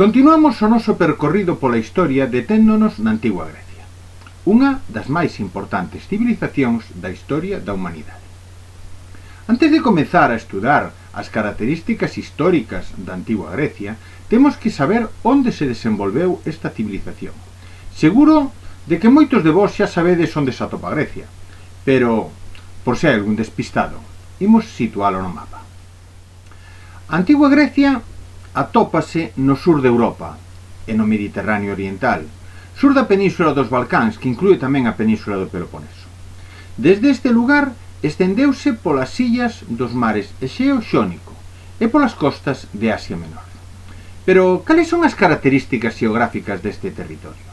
Continuamos o noso percorrido pola historia deténdonos na Antigua Grecia, unha das máis importantes civilizacións da historia da humanidade. Antes de comezar a estudar as características históricas da Antigua Grecia, temos que saber onde se desenvolveu esta civilización. Seguro de que moitos de vós xa sabedes onde se atopa Grecia, pero, por se hai algún despistado, imos situalo no mapa. A Antigua Grecia atópase no sur de Europa e no Mediterráneo Oriental, sur da península dos Balcáns, que inclúe tamén a península do Peloponeso. Desde este lugar estendeuse polas illas dos mares Exeo e Xónico e polas costas de Asia Menor. Pero, cales son as características xeográficas deste territorio?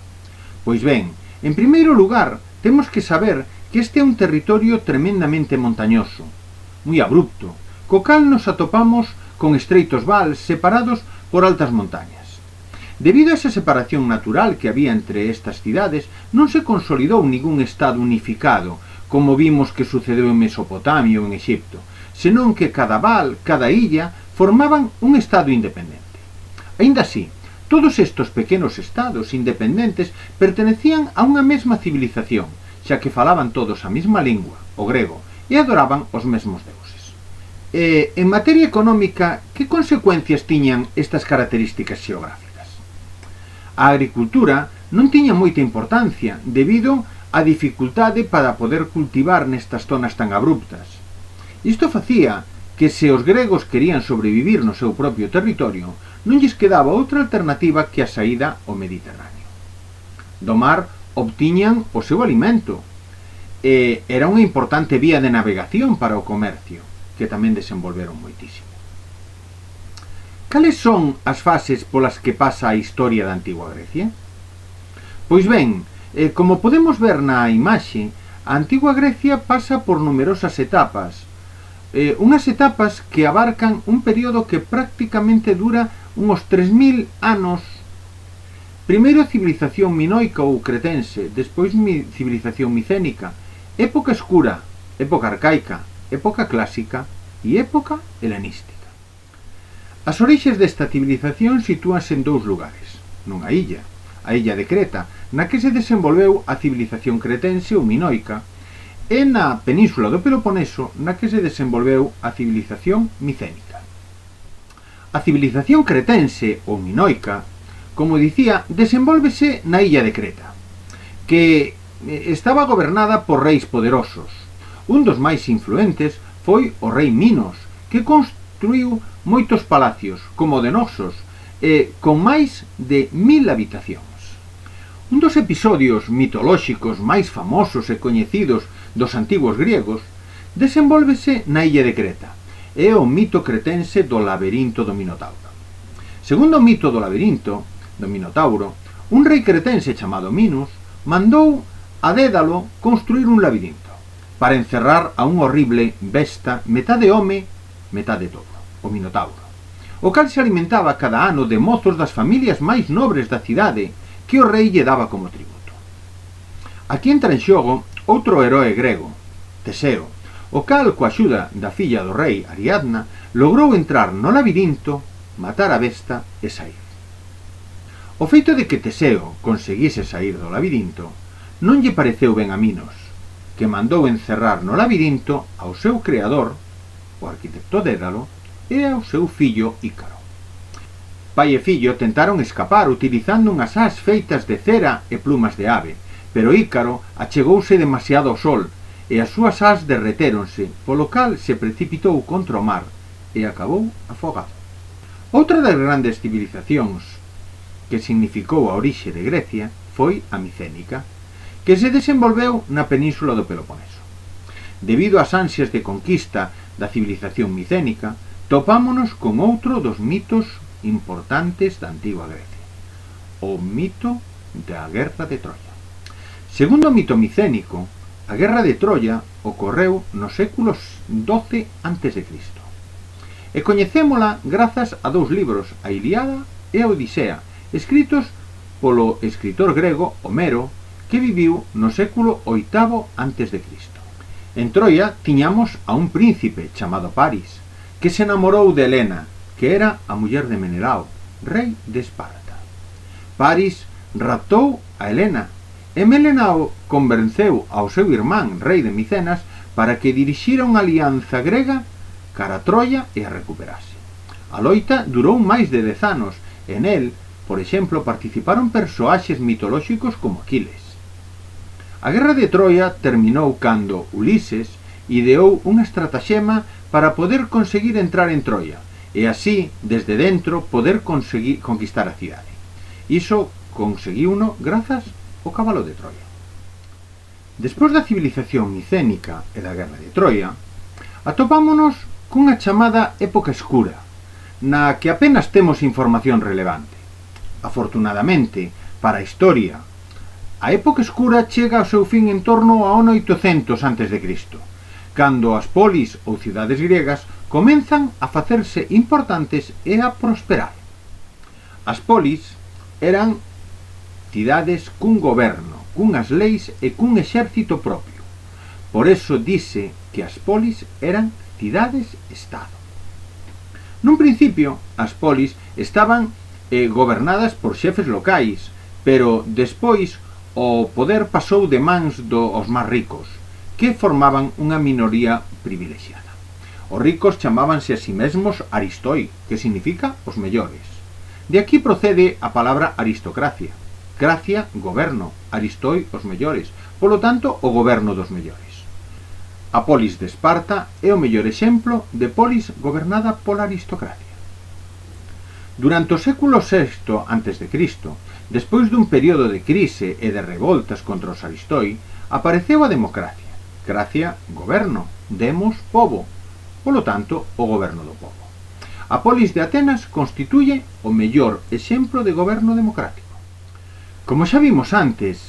Pois ben, en primeiro lugar, temos que saber que este é un territorio tremendamente montañoso, moi abrupto, co cal nos atopamos con estreitos vals separados por altas montañas. Debido a esa separación natural que había entre estas cidades, non se consolidou ningún estado unificado, como vimos que sucedeu en Mesopotamia ou en Exipto, senón que cada val, cada illa, formaban un estado independente. Aínda así, todos estes pequenos estados independentes pertenecían a unha mesma civilización, xa que falaban todos a mesma lingua, o grego, e adoraban os mesmos deuses. En materia económica, que consecuencias tiñan estas características xeográficas? A agricultura non tiña moita importancia debido á dificultade para poder cultivar nestas zonas tan abruptas. Isto facía que se os gregos querían sobrevivir no seu propio territorio, non lles quedaba outra alternativa que a saída ao Mediterráneo. Do mar obtiñan o seu alimento e era unha importante vía de navegación para o comercio, que tamén desenvolveron moitísimo. Cales son as fases polas que pasa a historia da Antigua Grecia? Pois ben, como podemos ver na imaxe, a Antigua Grecia pasa por numerosas etapas, unhas etapas que abarcan un período que prácticamente dura uns 3000 anos. Primeiro a civilización minoica ou cretense, despois civilización micénica, época escura, época arcaica, época clásica e época helenística. As orixes desta civilización sitúanse en dous lugares, nunha illa, a illa de Creta, na que se desenvolveu a civilización cretense ou minoica, e na península do Peloponeso, na que se desenvolveu a civilización micénica. A civilización cretense ou minoica, como dicía, desenvólvese na illa de Creta, que estaba gobernada por reis poderosos. Un dos máis influentes foi o rei Minos, que construiu moitos palacios, como o de Noxos, con máis de 1000 habitacións. Un dos episodios mitolóxicos máis famosos e coñecidos dos antigos griegos desenvólvese na illa de Creta, é o mito cretense do laberinto do Minotauro. Segundo o mito do laberinto do Minotauro, un rei cretense chamado Minos mandou a Dédalo construir un labirinto para encerrar a un horrible besta metade home, metade todo, o Minotauro, o cal se alimentaba cada ano de mozos das familias máis nobres da cidade que o rei lle daba como tributo. Aquí entra en xogo outro heroe grego, Teseo, o cal, coa axuda da filla do rei Ariadna, logrou entrar no labirinto, matar a besta e sair. O feito de que Teseo conseguise sair do labirinto non lle pareceu ben a Minos, que mandou encerrar no labirinto ao seu creador, o arquitecto Dédalo, e ao seu fillo Ícaro. Pai e fillo tentaron escapar utilizando unhas ás feitas de cera e plumas de ave, pero Ícaro achegouse demasiado ao sol e as súas ás derretéronse, polo cal se precipitou contra o mar e acabou afogado. Outra das grandes civilizacións que significou a orixe de Grecia foi a micénica, que se desenvolveu na península do Peloponeso. Debido ás ansias de conquista da civilización micénica, topámonos con outro dos mitos importantes da Antigua Grecia, o mito da Guerra de Troia. Segundo o mito micénico, a Guerra de Troia ocorreu nos séculos XII a.C. e coñecémola grazas a dous libros, a Ilíada e a Odisea, escritos polo escritor grego Homero, que viviu no século VIII a.C. En Troia tiñamos a un príncipe chamado Paris, que se enamorou de Helena, que era a muller de Menelao, rei de Esparta. Paris raptou a Helena e Helena convenceu ao seu irmán, rei de Micenas, para que dirixira unha alianza grega cara a Troia e a recuperase. A loita durou máis de 10 anos e nel, por exemplo, participaron persoaxes mitolóxicos como Aquiles. A guerra de Troia terminou cando Ulises ideou unha estratagema para poder conseguir entrar en Troia e así, desde dentro, poder conseguir conquistar a cidade. Iso conseguiuno grazas ao cabalo de Troia. Despois da civilización micénica e da guerra de Troia, atopámonos cunha chamada época escura, na que apenas temos información relevante. Afortunadamente, para a historia, a época escura chega ao seu fin en torno ao ano 800 a.C., cando as polis ou cidades griegas comenzan a facerse importantes e a prosperar. As polis eran cidades cun goberno, cunhas leis e cun exército propio. Por eso dise que as polis eran cidades-estado. Nun principio, as polis estaban gobernadas por xefes locais, pero despois o poder pasou de mans dos máis ricos, que formaban unha minoría privilexiada. Os ricos chamábanse a si mesmos aristoi, que significa os mellores. De aquí procede a palabra aristocracia. Gracia, goberno, aristoi, os mellores. Polo tanto, o goberno dos mellores. A polis de Esparta é o mellor exemplo de polis gobernada pola aristocracia. Durante o século VI a.C., despois dun período de crise e de revoltas contra os aristoi, apareceu a democracia. Gracia, goberno, demos, pobo. Polo tanto, o goberno do pobo. A polis de Atenas constituye o mellor exemplo de goberno democrático. Como xa vimos antes,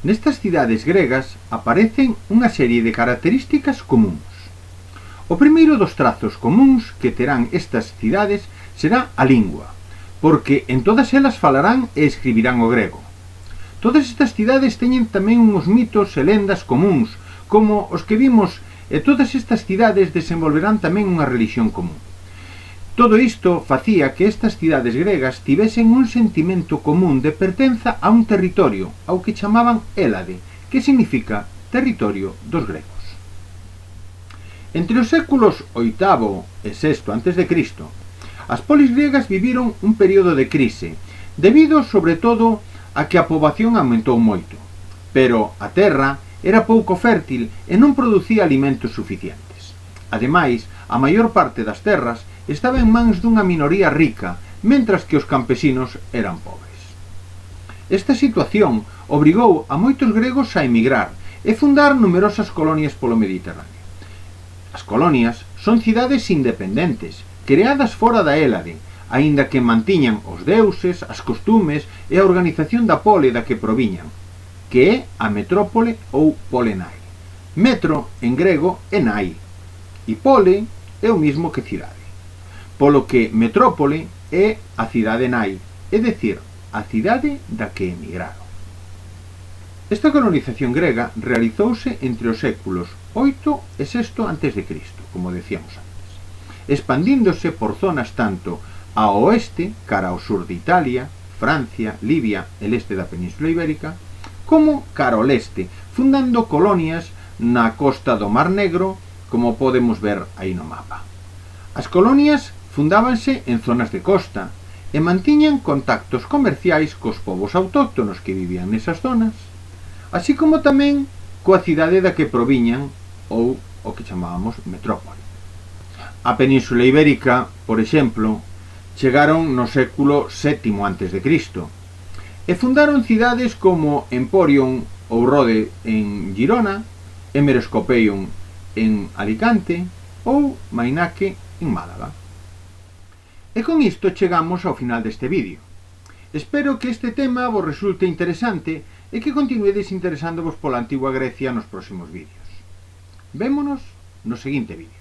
nestas cidades gregas aparecen unha serie de características comuns. O primeiro dos trazos comuns que terán estas cidades será a lingua, porque en todas elas falarán e escribirán o grego. Todas estas cidades teñen tamén uns mitos e lendas comuns, como os que vimos, e todas estas cidades desenvolverán tamén unha relixión común. Todo isto facía que estas cidades gregas tivesen un sentimento común de pertenza a un territorio, ao que chamaban Hélade, que significa territorio dos gregos. Entre os séculos VIII e VI a.C., as polis griegas viviron un período de crise, debido sobre todo a que a poboación aumentou moito, pero a terra era pouco fértil e non producía alimentos suficientes. Ademais, a maior parte das terras estaba en mans dunha minoría rica, mentras que os campesinos eran pobres. Esta situación obrigou a moitos gregos a emigrar e fundar numerosas colonias polo Mediterráneo. As colonias son cidades independentes, creadas fora da Hélade, aínda que mantiñan os deuses, as costumes e a organización da pole da que proviñan, que é a metrópole ou polenai. Metro, en grego, é nai, e pole é o mismo que cidade. Polo que metrópole é a cidade nai, é dicir, a cidade da que emigraron. Esta colonización grega realizouse entre os séculos VIII e VI a.C., como decíamos antes, expandíndose por zonas tanto ao oeste, cara ao sur de Italia, Francia, Libia e leste da Península Ibérica, como cara ao leste, fundando colonias na costa do Mar Negro, como podemos ver aí no mapa. As colonias fundábanse en zonas de costa e mantiñan contactos comerciais cos povos autóctonos que vivían nesas zonas, así como tamén coa cidade da que proviñan ou o que chamábamos metrópole. A Península Ibérica, por exemplo, chegaron no século VII a.C. e fundaron cidades como Emporion ou Rode en Girona, Hemeroscopeion en Alicante ou Mainaque en Málaga. E con isto chegamos ao final deste vídeo. Espero que este tema vos resulte interesante e que continuedes interesándovos pola antigua Grecia nos próximos vídeos. Vémonos no seguinte vídeo.